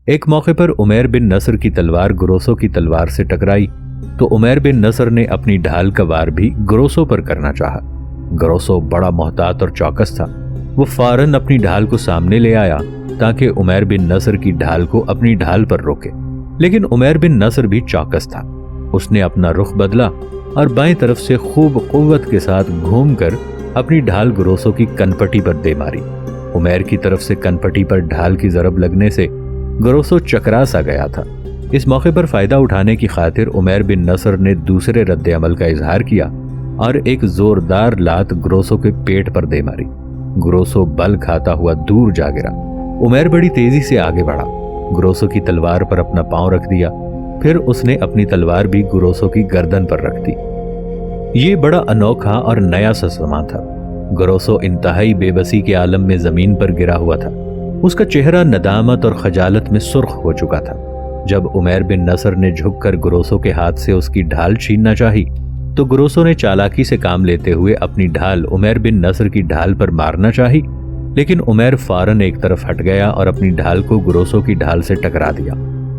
ایک موقع پر عمیر بن نصر کی تلوار گروسو کی تلوار سے ٹکرائی تو عمیر بن نصر نے اپنی ڈھال کا وار بھی گروسو پر کرنا چاہا۔ گروسو بڑا محتاط اور چوکس تھا۔ وہ فوراً اپنی ڈھال کو سامنے لے آیا تاکہ عمیر بن نصر کی ڈھال کو اپنی ڈھال پر روکے، لیکن عمیر بن نصر بھی چوکس تھا۔ اس نے اپنا رخ بدلا اور بائیں طرف سے خوب قوت کے ساتھ گھوم کر اپنی ڈھال گروسو کی کنپٹی پر دے ماری۔ عمیر کی طرف سے کنپٹی پر ڈھال کی ضرب لگنے سے گروسو چکرا سا گیا تھا۔ اس موقع پر فائدہ اٹھانے کی خاطر عمیر بن نصر نے دوسرے رد عمل کا اظہار کیا اور ایک زوردار لات گروسو کے پیٹ پر دے ماری۔ گروسو بل کھاتا ہوا دور جا گرا۔ عمیر بڑی تیزی سے آگے بڑھا، گروسو کی تلوار پر اپنا پاؤں رکھ دیا، پھر اس نے اپنی تلوار بھی گروسو کی گردن پر رکھ دی۔ یہ بڑا انوکھا اور نیا سا سما تھا۔ گروسو انتہائی بے بسی کے عالم میں زمین پر گرا ہوا تھا۔ اس کا چہرہ ندامت اور خجالت میں سرخ ہو چکا تھا۔ جب عمیر بن نصر نے جھک کر گروسو کے ہاتھ سے اس کی ڈھال چھیننا چاہی تو گروسو نے چالاکی سے کام لیتے ہوئے اپنی ڈھال عمیر بن نصر کی ڈھال پر مارنا چاہی، لیکن عمیر فوراً ایک طرف ہٹ گیا اور اپنی ڈھال کو گروسو کی ڈھال سے ٹکرا دیا۔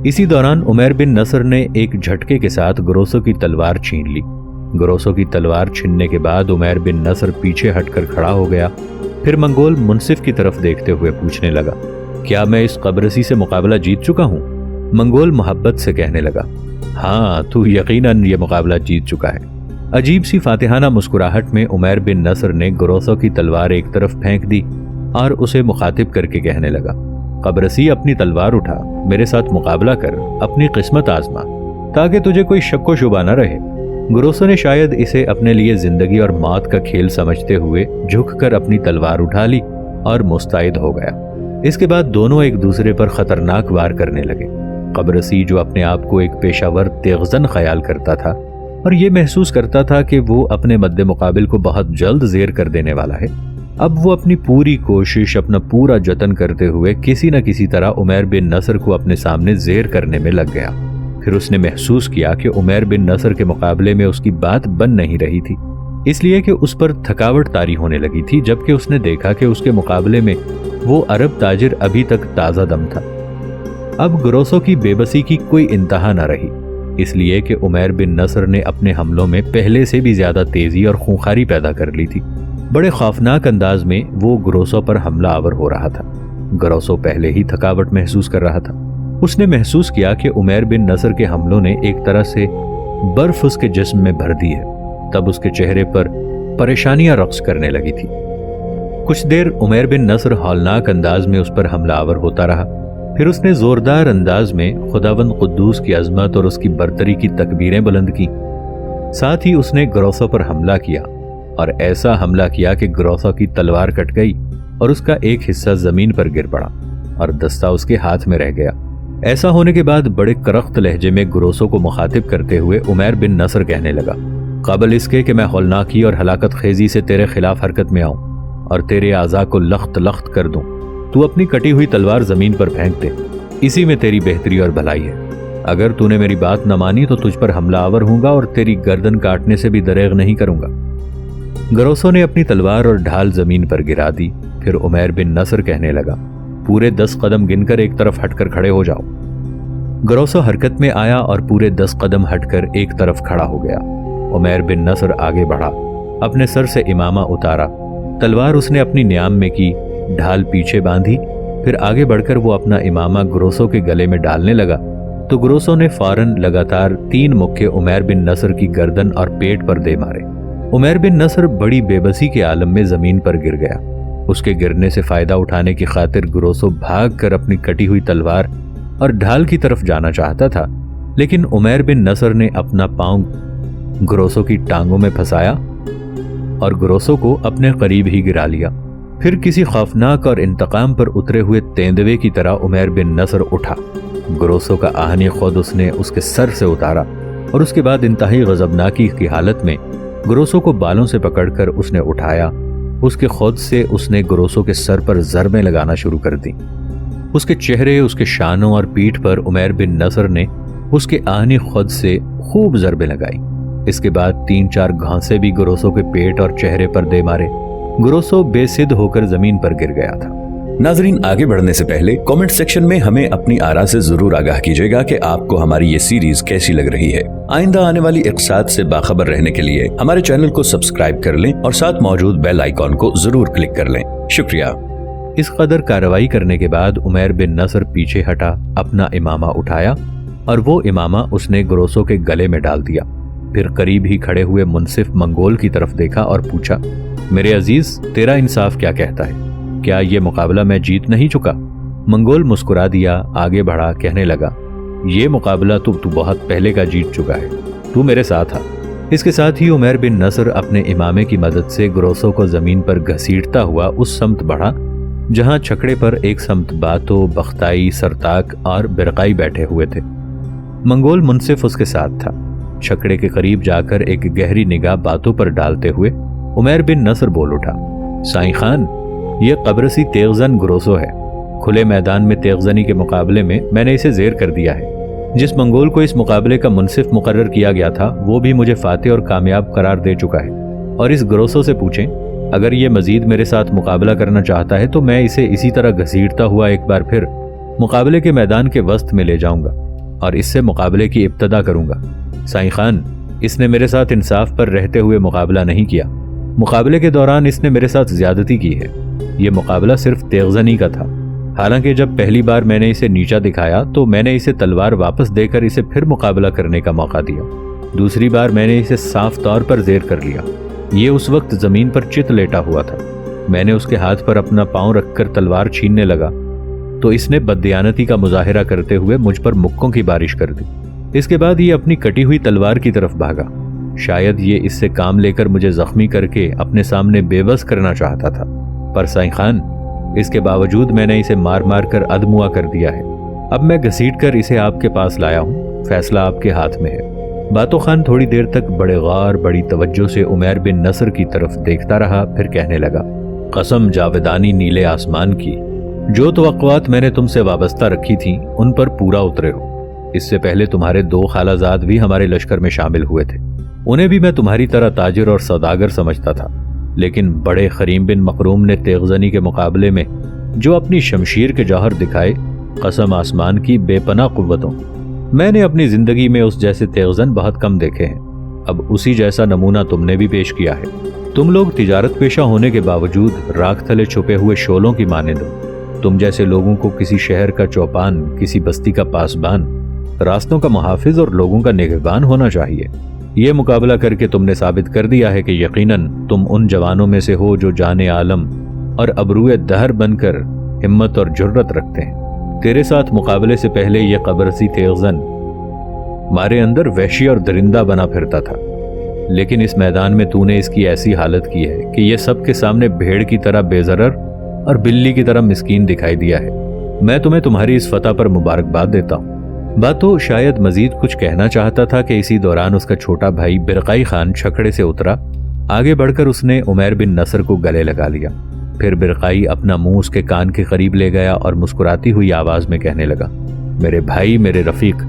اسی دوران عمیر بن نصر نے ایک جھٹکے کے ساتھ گروسو کی تلوار چھین لی۔ گروسو کی تلوار چھیننے کے بعد عمیر بن نصر پیچھے ہٹ کر کھڑا ہو گیا، پھر منگول منصف کی طرف دیکھتے ہوئے پوچھنے لگا، کیا میں اس قبرصی سے مقابلہ جیت چکا ہوں؟ منگول محبت سے کہنے لگا، ہاں تو یقیناً یہ مقابلہ جیت چکا ہے۔ عجیب سی فاتحانہ مسکراہٹ میں عمیر بن نصر نے گروسو کی تلوار ایک طرف پھینک دی اور اسے مخاطب کر کے کہنے لگا، قبرصی اپنی تلوار اٹھا، میرے ساتھ مقابلہ کر، اپنی قسمت آزما تاکہ تجھے کوئی شک و شبہ نہ رہے۔ گروسو نے شاید اسے اپنے لیے زندگی اور موت کا کھیل سمجھتے ہوئے جھک کر اپنی تلوار اٹھا لی اور مستعد ہو گیا۔ اس کے بعد دونوں ایک دوسرے پر خطرناک وار کرنے لگے۔ قبرصی جو اپنے آپ کو ایک پیشہ ور تیغزن خیال کرتا تھا اور یہ محسوس کرتا تھا کہ وہ اپنے مد مقابل کو بہت جلد زیر کر دینے والا ہے، اب وہ اپنی پوری کوشش، اپنا پورا جتن کرتے ہوئے کسی نہ کسی طرح عمیر بن نصر کو اپنے سامنے زیر کرنے میں لگ گیا۔ پھر اس نے محسوس کیا کہ عمیر بن نصر کے مقابلے میں اس کی بات بن نہیں رہی تھی، اس لیے کہ اس پر تھکاوٹ طاری ہونے لگی تھی، جبکہ اس نے دیکھا کہ اس کے مقابلے میں وہ عرب تاجر ابھی تک تازہ دم تھا۔ اب گروسو کی بے بسی کی کوئی انتہا نہ رہی، اس لیے کہ عمیر بن نصر نے اپنے حملوں میں پہلے سے بھی زیادہ تیزی اور خونخاری پیدا کر لی تھی۔ بڑے خوفناک انداز میں وہ گروسو پر حملہ آور ہو رہا تھا۔ گروسو پہلے ہی تھکاوٹ محسوس کر رہا تھا۔ اس نے محسوس کیا کہ عمیر بن نصر کے حملوں نے ایک طرح سے برف اس کے جسم میں بھر دی ہے۔ تب اس کے چہرے پر پریشانیاں رقص کرنے لگی تھی۔ کچھ دیر عمیر بن نصر ہولناک انداز میں اس پر حملہ آور ہوتا رہا، پھر اس نے زوردار انداز میں خداوند قدوس کی عظمت اور اس کی برتری کی تکبیریں بلند کی۔ ساتھ ہی اس نے گروسو پر حملہ کیا، اور ایسا حملہ کیا کہ گروسو کی تلوار کٹ گئی اور اس کا ایک حصہ زمین پر گر پڑا اور دستہ اس کے ہاتھ میں رہ گیا۔ ایسا ہونے کے بعد بڑے کرخت لہجے میں گروسو کو مخاطب کرتے ہوئے عمیر بن نصر کہنے لگا، قبل اس کے کہ میں ہولناکی اور ہلاکت خیزی سے تیرے خلاف حرکت میں آؤں اور تیرے اعضاء کو لخت لخت کر دوں، تو اپنی کٹی ہوئی تلوار زمین پر پھینک دے، اسی میں تیری بہتری اور بھلائی ہے۔ اگر تو نے میری بات نہ مانی تو تجھ پر حملہ آور ہوں گا اور تیری گردن کاٹنے سے بھی دریغ نہیں کروں گا۔ گروسو نے اپنی تلوار اور ڈھال زمین پر گرا دی۔ پھر عمیر بن نصر کہنے لگا، پورے 10 قدم گن کر ایک طرف ہٹ کر کھڑے ہو جاؤ۔ گروسو حرکت میں آیا اور پورے 10 قدم ہٹ کر ایک طرف کھڑا ہو گیا۔ عمیر بن نصر آگے بڑھا، اپنے سر سے امامہ اتارا، تلوار اس نے اپنی نیام میں کی، ڈھال پیچھے باندھی، پھر آگے بڑھ کر وہ اپنا امامہ گروسو کے گلے میں ڈالنے لگا تو گروسو نے فوراً لگاتار 3 مکے عمیر بن نصر کی گردن اور پیٹ پر دے مارے۔ عمیر بن نصر بڑی بے بسی کے عالم میں زمین پر گر گیا۔ اس کے گرنے سے فائدہ اٹھانے کی خاطر گروسو بھاگ کر اپنی کٹی ہوئی تلوار اور ڈھال کی طرف جانا چاہتا تھا، لیکن عمیر بن نصر نے اپنا پاؤں گروسو کی ٹانگوں میں پھنسایا اور گروسو کو اپنے قریب ہی گرا لیا۔ پھر کسی خوفناک اور انتقام پر اترے ہوئے تیندوے کی طرح عمیر بن نصر اٹھا۔ گروسو کا آہنی خود اس نے اس کے سر سے اتارا اور اس کے بعد انتہائی غضبناکی کی حالت میں گروسو کو بالوں سے پکڑ کر اس نے اٹھایا۔ اس کے خود سے اس نے گروسو کے سر پر ضربیں لگانا شروع کر دی۔ اس کے چہرے، اس کے شانوں اور پیٹھ پر عمیر بن نصر نے اس کے آہنی خود سے خوب ضربیں لگائی۔ اس کے بعد 3-4 گھانسے بھی گروسو کے پیٹ اور چہرے پر دے مارے۔ گروسو بے سدھ ہو کر زمین پر گر گیا تھا۔ नाजरीन, आगे बढ़ने से पहले कमेंट सेक्शन में हमें अपनी आरा से जरूर आगाह कीजिएगा कि आपको हमारी ये सीरीज कैसी लग रही है। आइंदा आने वाली इक़्तिसाद से बाखबर रहने के लिए हमारे चैनल को सब्सक्राइब कर लें और साथ मौजूद बेल आइकॉन को जरूर क्लिक कर लें। शुक्रिया। इस कदर कार्रवाई करने के बाद उमैर बिन नसर पीछे हटा, अपना इमामा उठाया और वो इमामा उसने ग्रोसो के गले में डाल दिया। फिर करीब ही खड़े हुए मुंसिफ मंगोल की तरफ देखा और पूछा, मेरे अजीज, तेरा इंसाफ क्या कहता है? क्या ये मुकाबला मैं जीत नहीं चुका? मंगोल मुस्कुरा दिया, आगे बढ़ा, कहने लगा, ये मुकाबला तू बहुत पहले का जीत चुका है, तू मेरे साथ आ। इसके साथ ही उमैर बिन नसर अपने इमामे की मदद से ग्रोसो को जमीन पर घसीटता हुआ उस समत बढ़ा जहां छकड़े पर एक समत बातो, बख्ताई, सरताक और बिरकाई बैठे हुए थे। मंगोल मुंसिफ उसके साथ था। छकड़े के करीब जाकर एक गहरी निगाह बातों पर डालते हुए उमैर बिन नसर बोल उठा, साईं खान, ये कब्रसी तेगजन ग्रोसो है। खुले मैदान में तेगजनी के मुकाबले में मैंने इसे जेर कर दिया है। जिस मंगोल को इस मुकाबले का मुंसिफ मुकर्रर किया गया था वो भी मुझे फातेह और कामयाब करार दे चुका है। और इस ग्रोसो से पूछें, अगर ये मजीद मेरे साथ मुकाबला करना चाहता है तो मैं इसे इसी तरह घसीटता हुआ एक बार फिर मुकाबले के मैदान के वस्त में ले जाऊंगा और इससे मुकाबले की इब्तदा करूंगा। साईं खान, इसने मेरे साथ इंसाफ पर रहते हुए मुकाबला नहीं किया। मुकाबले के दौरान इसने मेरे साथ ज्यादती की है। ये मुकाबला सिर्फ तेगजनी का था। हालांकि जब पहली बार मैंने इसे नीचा दिखाया तो मैंने इसे तलवार वापस देकर इसे फिर मुकाबला करने का मौका दिया। दूसरी बार मैंने इसे साफ तौर पर जेर कर लिया। ये उस वक्त जमीन पर चित लेटा हुआ था। मैंने उसके हाथ पर अपना पांव रखकर तलवार छीनने लगा तो इसने बददियानती का मुजाहिरा करते हुए मुझ पर मुक्कों की बारिश कर दी। इसके बाद ये अपनी कटी हुई तलवार की तरफ भागा। शायद ये इससे काम लेकर मुझे जख्मी करके अपने सामने बेबस करना चाहता था, पर साईं खान, इसके बावजूद मैंने इसे मार मार कर अधमुआ कर दिया है। अब मैं घसीट कर इसे आपके पास लाया हूँ। फैसला आपके हाथ में है। बातो खान थोड़ी देर तक बड़े गौर, बड़ी तवज्जो से उमैर बिन नसर की तरफ देखता रहा। फिर कहने लगा, कसम जावेदानी नीले आसमान की, जो तवक्कुआत मैंने तुमसे वाबस्ता रखी थी उन पर पूरा उतरे हो। इससे पहले तुम्हारे 2 खालाजाद भी हमारे लश्कर में शामिल हुए थे। उन्हें भी मैं तुम्हारी तरह ताजिर और सौदागर समझता था, लेकिन बड़े खरीम बिन मखरूम ने तेगजनी के मुकाबले में जो अपनी शमशीर के जौहर दिखाए, कसम आसमान की बेपनाह कुव्वतों, मैंने अपनी जिंदगी में उस जैसे तेगजन बहुत कम देखे हैं। अब उसी जैसा नमूना तुमने भी पेश किया है। तुम लोग तिजारत पेशा होने के बावजूद राख थले छुपे हुए शोलों की माने दो। तुम जैसे लोगों को किसी शहर का चौपान, किसी बस्ती का पासबान, रास्तों का मुहाफिज और लोगों का निगहबान होना चाहिए। ये मुकाबला करके तुमने साबित कर दिया है कि यकीनन तुम उन जवानों में से हो जो जाने आलम और अबरूए दहर बनकर हिम्मत और जुर्रत रखते हैं। तेरे साथ मुकाबले से पहले ये कब्रसी तेगजन हमारे अंदर वहशी और दरिंदा बना फिरता था, लेकिन इस मैदान में तूने इसकी ऐसी हालत की है कि ये सबके सामने भेड़ की तरह बेजरर और बिल्ली की तरह मिस्कीन दिखाई दिया है। मैं तुम्हें तुम्हारी इस फतह पर मुबारकबाद देता हूँ। बातो शायद मजीद कुछ कहना चाहता था कि इसी दौरान उसका छोटा भाई बिरकाई खान छकड़े से उतरा। आगे बढ़कर उसने उमैर बिन नसर को गले लगा लिया। फिर बिरकाई अपना मुंह उसके कान के करीब ले गया और मुस्कुराती हुई आवाज में कहने लगा, मेरे भाई, मेरे रफीक,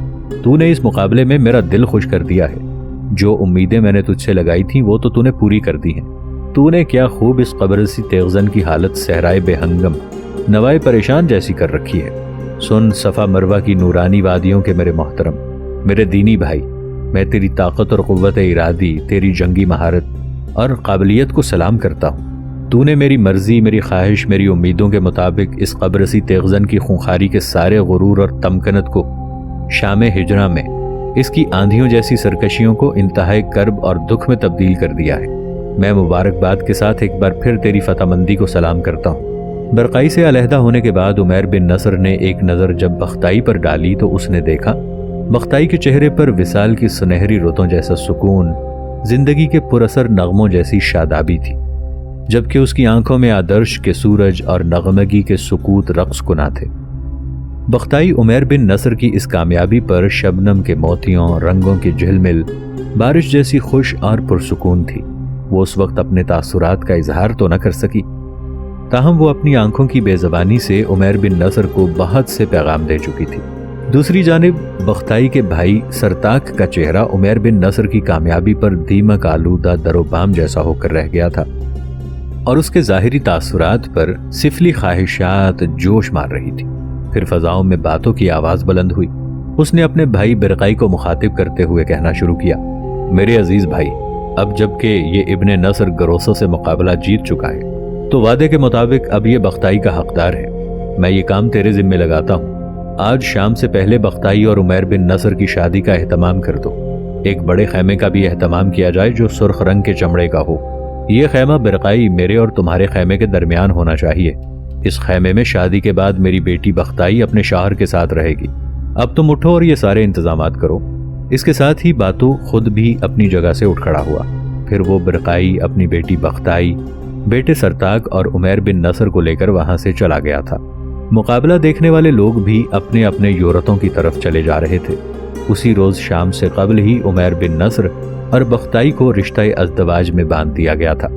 तूने इस मुकाबले में मेरा दिल खुश कर दिया है। जो उम्मीदें मैंने तुझसे लगाई थी वो तो तूने पूरी कर दी हैं। तूने क्या खूब इस कब्रसी तेगजन की हालत सहराए बेहंगम, नवाए परेशान जैसी कर रखी है। सुन सफ़ा मरवा की नूरानी वादियों के मेरे मोहतरम, मेरे दीनी भाई, मैं तेरी ताकत और क़ुव्वत इरादी, तेरी जंगी महारत और काबिलियत को सलाम करता हूँ। तूने मेरी मर्जी, मेरी ख्वाहिश, मेरी उम्मीदों के मुताबिक इस कब्रसी तेगजन की खूंखारी के सारे गुरूर और तमकनत को शाम हिजरा में इसकी आंधियों जैसी सरकशियों को इंतहाई कर्ब और दुख में तब्दील कर दिया है। मैं मुबारकबाद के साथ एक बार फिर तेरी फतहमंदी को सलाम करता हूँ। बरकाई से अलहदा होने के बाद उमैर बिन नसर ने एक नज़र जब बख्ताई पर डाली तो उसने देखा बख्ताई के चेहरे पर विसाल की सुनहरी रुतों जैसा सुकून, जिंदगी के पुरअसर नगमों जैसी शादाबी थी, जबकि उसकी आंखों में आदर्श के सूरज और नगमगी के सुकूत रक्स कुना थे। बख्ताई उमैर बिन नसर की इस कामयाबी पर शबनम के मोतियों, रंगों की झिलमिल, बारिश जैसी खुश और पुरसुकून थी। वो उस वक्त अपने तासुरात का इजहार तो न कर सकी, ताहम वो अपनी आंखों की बेज़बानी से उमैर बिन नसर को बहुत से पैगाम दे चुकी थी। दूसरी जानिब बख्ताई के भाई सरताक का चेहरा उमैर बिन नसर की कामयाबी पर दीमक आलूदा दरोबाम जैसा होकर रह गया था। और उसके ज़ाहिरी तासुरात पर सिफली ख्वाहिशात जोश मार रही थी। फिर फजाओं में बातों की आवाज़ बुलंद हुई। उसने अपने भाई बिरकाई को मुखातिब करते हुए कहना शुरू किया, मेरे अजीज भाई, अब जबकि ये इब्ने नसर गरोसो से मुकाबला जीत चुका है तो वादे के मुताबिक अब ये बख्ताई का हकदार है। मैं ये काम तेरे जिम्मे लगाता हूँ। आज शाम से पहले बख्ताई और उमैर बिन नसर की शादी का एहतमाम कर दो। एक बड़े खैमे का भी एहतमाम किया जाए जो सुर्ख रंग के चमड़े का हो। ये खैमा बिरकाई मेरे और तुम्हारे खैमे के दरमियान होना चाहिए। इस खैमे में शादी के बाद मेरी बेटी बख्ताई अपने शाहर के साथ रहेगी। अब तुम उठो और ये सारे इंतजामात करो। इसके साथ ही बातू खुद भी अपनी जगह से उठ खड़ा हुआ। फिर वो बिरकाई अपनी बेटी बख्ताई, बेटे सरताक और उमैर बिन नसर को लेकर वहां से चला गया था। मुकाबला देखने वाले लोग भी अपने अपने योरतों की तरफ चले जा रहे थे। उसी रोज शाम से कबल ही उमैर बिन नसर और बख्ताई को रिश्ता अज़दवाज में बांध दिया गया था।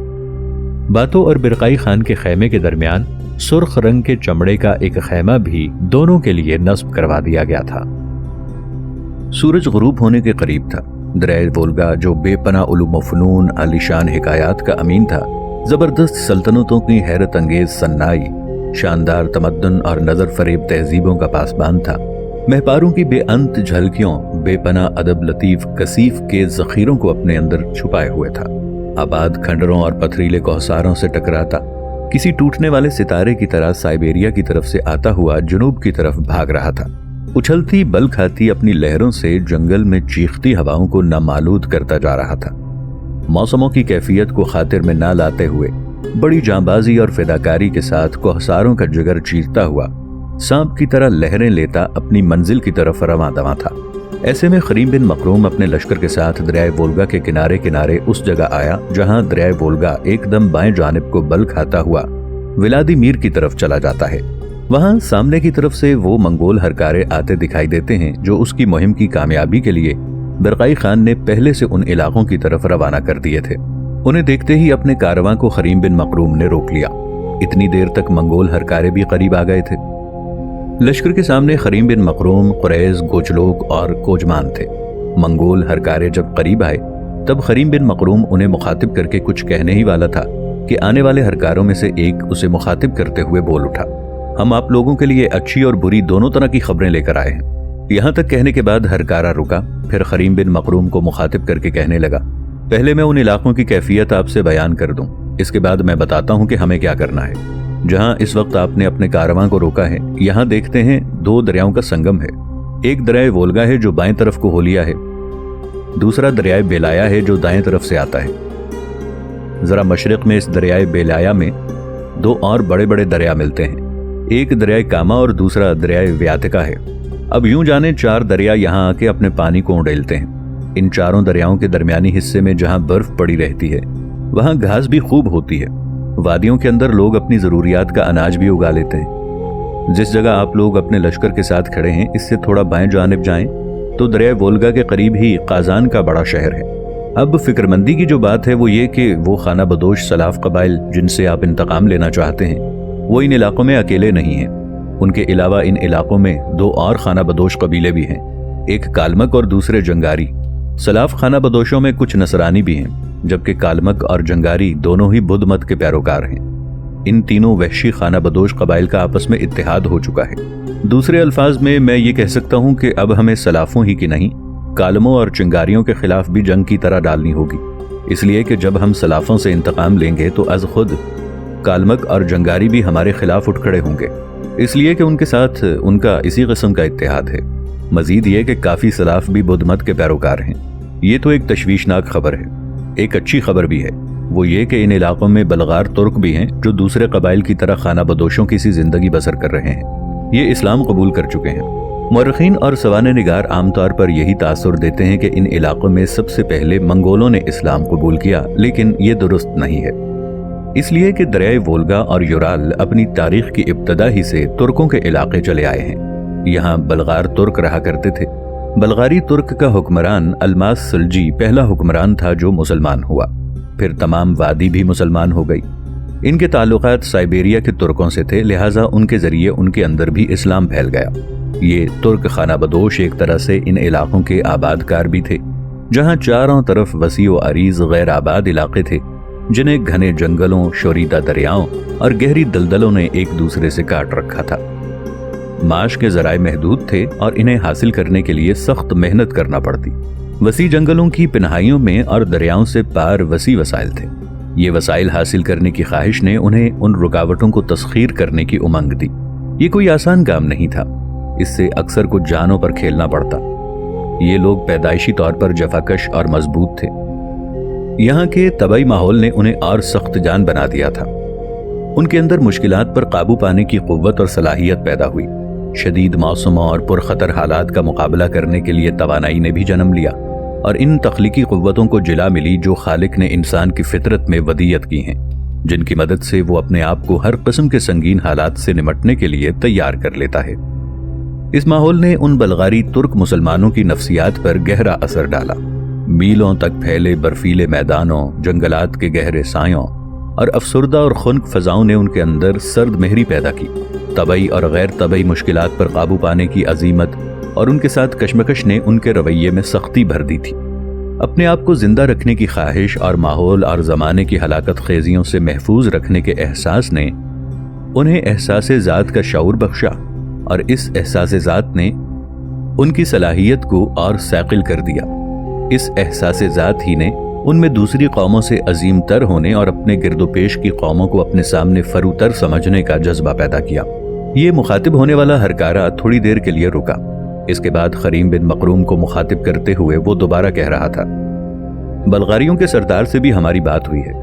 बातो और बिरकाई खान के खैमे के दरमियान सुर्ख रंग के चमड़े का एक खैमा भी दोनों के लिए नस्ब करवा दिया गया था। सूरज गुरूब होने के करीब था। दरिया वोल्गा जो बेपना उलूम व फनून आलीशान हिकायात का अमीन था, जबरदस्त सल्तनतों की हैरत अंगेज सन्नाई, शानदार तमद्दुन और नजर फरेब तहजीबों का पासबान था। महपारों की बेअंत झलकियों, बेपना अदब लतीफ कसीफ के जखीरों को अपने अंदर छुपाए हुए था। आबाद खंडरों और पथरीले कौसारों से टकराता किसी टूटने वाले सितारे की तरह साइबेरिया की तरफ से आता हुआ जुनूब की तरफ भाग रहा था। उछलती बल खाती अपनी लहरों से जंगल में चीखती हवाओं को नामालूद करता जा रहा था। मौसमों की कैफियत को खातिर में ना लाते हुए बड़ी जांबाजी और फिदाकारी के साथ कोहसारों का जिगर चीरता हुआ सांप की तरह लहरें लेता अपनी मंजिल की तरफ रवां दवां था। ऐसे में करीम बिन मखरूम अपने लश्कर के साथ दरिया वोल्गा के किनारे किनारे उस जगह आया जहां दरिया वोल्गा एकदम बाएं जानिब को बल खाता हुआ व्लादिमीर की तरफ चला जाता है। वहां सामने की तरफ से वो मंगोल हरकारे आते दिखाई देते हैं जो उसकी मुहिम की कामयाबी के लिए बिरकाई खान ने पहले से उन इलाकों की तरफ रवाना कर दिए थे। उन्हें देखते ही अपने कारवां को करीम बिन मखरूम ने रोक लिया। इतनी देर तक मंगोल हरकारे भी करीब आ गए थे। लश्कर के सामने करीम बिन मखरूम, कुरैश, गोचलोक और कोजमान थे। मंगोल हरकारे जब करीब आए तब करीम बिन मखरूम उन्हें मुखातिब करके कुछ कहने ही वाला था कि आने वाले हरकारों में से एक उसे मुखातिब करते हुए बोल उठा, हम आप लोगों के लिए अच्छी और बुरी दोनों तरह की खबरें लेकर आए हैं। यहां तक कहने के बाद हरकारा रुका। फिर करीम बिन मखरूम को मुखातिब करके कहने लगा, पहले मैं उन इलाकों की कैफियत आपसे बयान कर दूं, इसके बाद मैं बताता हूं कि हमें क्या करना है। जहां इस वक्त आपने अपने कारवां को रोका है, यहां देखते हैं दो दरियाओं का संगम है। एक दरिया वोल्गा है जो बाएं तरफ को हो लिया है, दूसरा दरिया बेलाया है जो दाएं तरफ से आता है। जरा मशरिक में इस दरिया बेलाया में दो और बड़े बड़े दरिया मिलते हैं, एक दरिया कामा और दूसरा दरिया व्यातिका है। अब यूं जाने चार दरिया यहाँ आके अपने पानी को उड़ेलते हैं। इन चारों दरियाओं के दरमियानी हिस्से में जहाँ बर्फ पड़ी रहती है वहाँ घास भी खूब होती है। वादियों के अंदर लोग अपनी जरूरियात का अनाज भी उगा लेते हैं। जिस जगह आप लोग अपने लश्कर के साथ खड़े हैं, इससे थोड़ा बाएं जानिब जाएं तो दरिया वोल्गा के करीब ही काजान का बड़ा शहर है। अब फिक्रमंदी की जो बात है वो ये कि वो खाना बदोश सलाफ कबाइल जिनसे आप इंतकाम लेना चाहते हैं वो इन इलाकों में अकेले नहीं हैं। उनके अलावा इन इलाकों में दो और खाना बदोश कबीले भी हैं, एक कालमक और दूसरे जंगारी। सलाफ खाना बदोशों में कुछ नसरानी भी हैं, जबकि कालमक और जंगारी दोनों ही बुद्ध मत के पैरोकार हैं। इन तीनों वहशी खाना बदोश कबाइल का आपस में इत्तेहाद हो चुका है। दूसरे अल्फाज में मैं ये कह सकता हूँ कि अब हमें सलाफों ही की नहीं, कालमों और चिंगारियों के खिलाफ भी जंग की तरह डालनी होगी। इसलिए कि जब हम सलाफों से इंतकाम लेंगे तो अज खुद कालमक और जंगारी भी हमारे खिलाफ उठ खड़े होंगे, इसलिए कि उनके साथ उनका इसी किस्म का इत्तेहाद है। मजीद ये कि काफ़ी सलाफ भी बुद्ध मत के पैरोकार हैं। ये तो एक तशवीशनाक खबर है। एक अच्छी खबर भी है, वो ये कि इन इलाकों में बलगार तुर्क भी हैं जो दूसरे कबाइल की तरह खाना बदोशों की सी जिंदगी बसर कर रहे हैं। ये इस्लाम कबूल कर चुके हैं। मुर्रखीन और सवाने निगार आमतौर पर यही तासुर देते हैं कि इन इलाकों में सबसे पहले मंगोलों ने इस्लाम कबूल किया, लेकिन ये दुरुस्त नहीं है। इसलिए कि दरिया वोल्गा और यूराल अपनी तारीख की इब्तदा ही से तुर्कों के इलाके चले आए हैं। यहाँ बलगार तुर्क रहा करते थे। बलगारी तुर्क का हुक्मरान अलमास सुलजी पहला हुक्मरान था जो मुसलमान हुआ। फिर तमाम वादी भी मुसलमान हो गई। इनके ताल्लुकात साइबेरिया के तुर्कों से थे, लिहाजा उनके जरिए उनके अंदर भी इस्लाम फैल गया। ये तुर्क खाना बदोश एक तरह से इन इलाकों के आबादकार भी थे। जहाँ चारों तरफ वसी व अरीज गैर आबाद इलाके थे, जिन्हें घने जंगलों, शोरीदा दरियाओं और गहरी दलदलों ने एक दूसरे से काट रखा था। माश के जराए महदूद थे और इन्हें हासिल करने के लिए सख्त मेहनत करना पड़ती। वसी जंगलों की पिनहाइयों में और दरियाओं से पार वसी वसाइल थे। ये वसाइल हासिल करने की ख्वाहिश ने उन्हें उन रुकावटों को तस्खीर करने की उमंग दी। ये कोई आसान काम नहीं था, इससे अक्सर कुछ जानों पर खेलना पड़ता। ये लोग पैदाइशी तौर पर जफाकश और मजबूत थे। यहाँ के तबाई माहौल ने उन्हें और सख्त जान बना दिया था। उनके अंदर मुश्किलात पर काबू पाने की कुव्वत और सलाहियत पैदा हुई। शदीद मौसमों और पुरखतर हालात का मुकाबला करने के लिए तवानाई ने भी जन्म लिया और इन तख्लीकी कुव्वतों को जिला मिली जो खालिक ने इंसान की फितरत में वदीयत की हैं, जिनकी मदद से वो अपने आप को हर किस्म के संगीन हालात से निमटने के लिए तैयार कर लेता है। इस माहौल ने उन बलगारी तुर्क मुसलमानों की नफ्सियात पर गहरा असर डाला। मीलों तक फैले बर्फीले मैदानों, जंगलात के गहरे सायों और अफसुर्दा और खुनक फजाओं ने उनके अंदर सर्द महरी पैदा की। तबई और गैर तबई मुश्किलात पर काबू पाने की अजीमत और उनके साथ कशमकश ने उनके रवैये में सख्ती भर दी थी। अपने आप को जिंदा रखने की ख्वाहिश और माहौल और ज़माने की हलाकत खेजियों से महफूज रखने के एहसास ने उन्हें एहसास ज़ात का शऊर बख्शा और इस एहसास ज़ात ने उनकी सलाहियत को और साकिल कर दिया। इस एहसास ज़ात ही ने उनमें दूसरी कौमों से अजीम तर होने और अपने गिरदोपेश की कौमों को अपने सामने फरूतर समझने का जज्बा पैदा किया। ये मुखातिब होने वाला हरकारा थोड़ी देर के लिए रुका। इसके बाद खरीम बिन मकरूम को मुखातिब करते हुए वो दोबारा कह रहा था, बल्गारियों के सरदार से भी हमारी बात हुई है।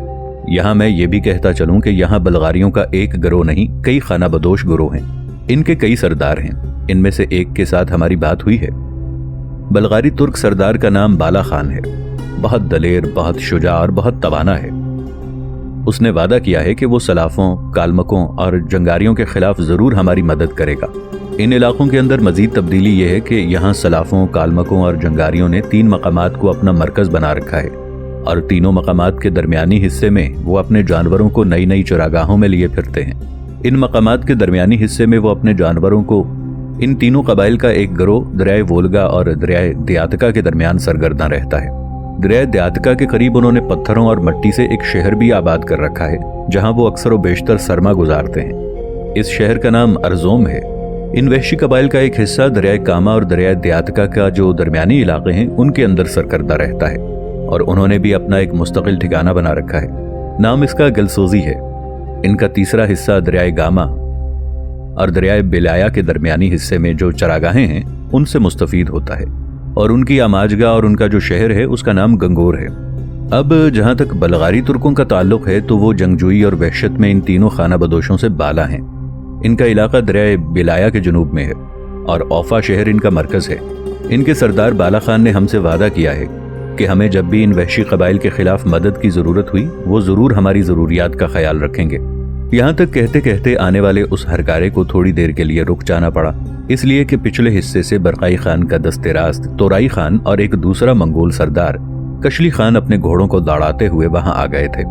यहाँ मैं ये भी कहता चलूं कि यहाँ बल्गारियों का एक गिरोह नहीं, कई खाना बदोश गिरोह हैं। इनके कई सरदार हैं। इनमें से एक के साथ हमारी बात हुई है। बल्गारी तुर्क सरदार का नाम बाला खान है। बहुत दलेर, बहुत शुजा और बहुत तवाना है। उसने वादा किया है कि वो सलाफों, कालमकों और जंगारियों के खिलाफ जरूर हमारी मदद करेगा। इन इलाकों के अंदर मजीद तब्दीली ये है कि यहाँ सलाफों, कालमकों और जंगारियों ने 3 मकामात को अपना मरकज बना रखा है और तीनों मकामात के दरमियानी हिस्से में वो अपने जानवरों को नई नई चरागाहों में लिए फिरते हैं। इन मकामात के दरमियानी हिस्से में वो अपने जानवरों को इन तीनों कबाइल का एक गिरोह दरियाए वोल्गा और दरियाए दयातका के दरमियान सरगर्दा रहता है। दरियाए दयातका के करीब उन्होंने पत्थरों और मिट्टी से एक शहर भी आबाद कर रखा है जहां वो अक्सर व बेशतर सरमा गुजारते हैं। इस शहर का नाम अर्जोम है। इन वहशी कबाइल का एक हिस्सा दरियाए कामा और दरियाए दयातका का जो दरमियानी इलाके हैं उनके अंदर सरकर्दा रहता है और उन्होंने भी अपना एक मुस्तकिल ठिकाना बना रखा है। नाम इसका गलसोजी है। इनका तीसरा हिस्सा दरियाए गामा और दरियाए बिलाया के दरमियानी हिस्से में जो चरागाहें हैं उनसे मुस्तफीद होता है और उनकी आमाजगा और उनका जो शहर है उसका नाम गंगोर है। अब जहां तक बल्गारी तुर्कों का ताल्लुक है तो वो जंगजोई और वहशत में इन तीनों खाना बदोशों से बाला हैं। इनका इलाका दरियाए बिलाया के जुनूब में है और औफा शहर इनका मरकज है। इनके सरदार बाला खान ने हमसे वादा किया है कि हमें जब भी इन वहशी कबाइल के खिलाफ मदद की जरूरत हुई वो जरूर हमारी जरूरियात का ख्याल रखेंगे। यहाँ तक कहते कहते आने वाले उस हरकारे को थोड़ी देर के लिए रुक जाना पड़ा, इसलिए कि पिछले हिस्से से बरकाई खान का दस्ते रास्त, तोराई खान और एक दूसरा मंगोल सरदार कशली खान अपने घोड़ों को दौड़ाते हुए वहां आ गए थे।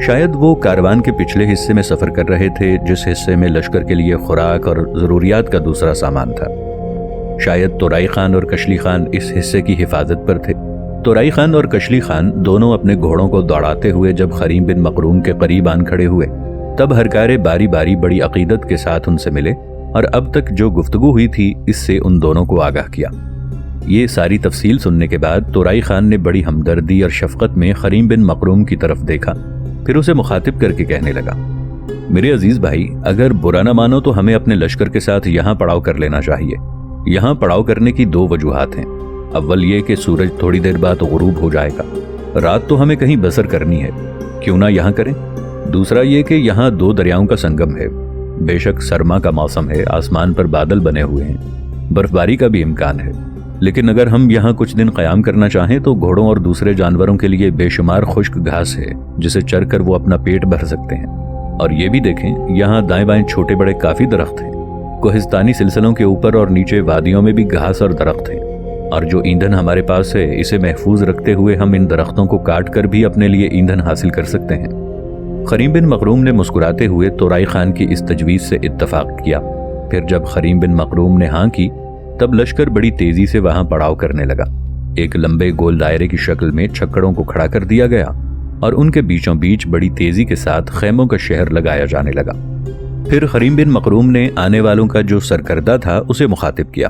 शायद वो कारवान के पिछले हिस्से में सफर कर रहे थे जिस हिस्से में लश्कर के लिए खुराक और जरूरियात का दूसरा सामान था। शायद तोराई खान और कशली खान इस हिस्से की हिफाजत पर थे। तोराई खान और कशली खान दोनों अपने घोड़ों को दौड़ाते हुए जब खरीम बिन मकरूम के करीब आन खड़े हुए तब हरकारे बारी बारी बड़ी अकीदत के साथ उनसे मिले और अब तक जो गुफ्तगू हुई थी इससे उन दोनों को आगाह किया। ये सारी तफसील सुनने के बाद तोराई खान ने बड़ी हमदर्दी और शफकत में खरीम बिन मकरूम की तरफ देखा, फिर उसे मुखातिब करके कहने लगा, मेरे अजीज भाई, अगर बुरा न मानो तो हमें अपने लश्कर के साथ यहाँ पड़ाव कर लेना चाहिए। यहाँ पड़ाव करने की 2 वजूहात हैं। अव्वल ये कि सूरज थोड़ी देर बाद गुरूब हो जाएगा, रात तो हमें कहीं बसर करनी है, क्यों ना यहाँ करें। दूसरा ये कि यहाँ 2 दरियाओं का संगम है। बेशक सरमा का मौसम है, आसमान पर बादल बने हुए हैं, बर्फबारी का भी इम्कान है, लेकिन अगर हम यहाँ कुछ दिन क़याम करना चाहें तो घोड़ों और दूसरे जानवरों के लिए बेशुमार खुश्क घास है जिसे चरकर वो अपना पेट भर सकते हैं। और ये भी देखें, यहाँ दाएं बाएं छोटे बड़े काफ़ी दरख्त हैं। कोहिस्तानी सिलसिलों के ऊपर और नीचे वादियों में भी घास और दरख्त हैं, और जो ईंधन हमारे पास है इसे महफूज रखते हुए हम इन दरख्तों को काट कर भी अपने लिए ईंधन हासिल कर सकते हैं। खरीम बिन मकरूम ने मुस्कुराते हुए तोराई खान की इस तजवीज़ से इत्तफाक किया। फिर जब खरीम बिन मकरूम ने हाँ की तब लश्कर बड़ी तेजी से वहां पड़ाव करने लगा। एक लंबे गोल दायरे की शक्ल में छक्कड़ों को खड़ा कर दिया गया اور ان کے بیچوں بیچ بڑی تیزی کے ساتھ خیموں کا شہر لگایا جانے لگا۔ پھر خریم بن مخروم نے آنے والوں کا جو سرکردہ تھا اسے مخاطب کیا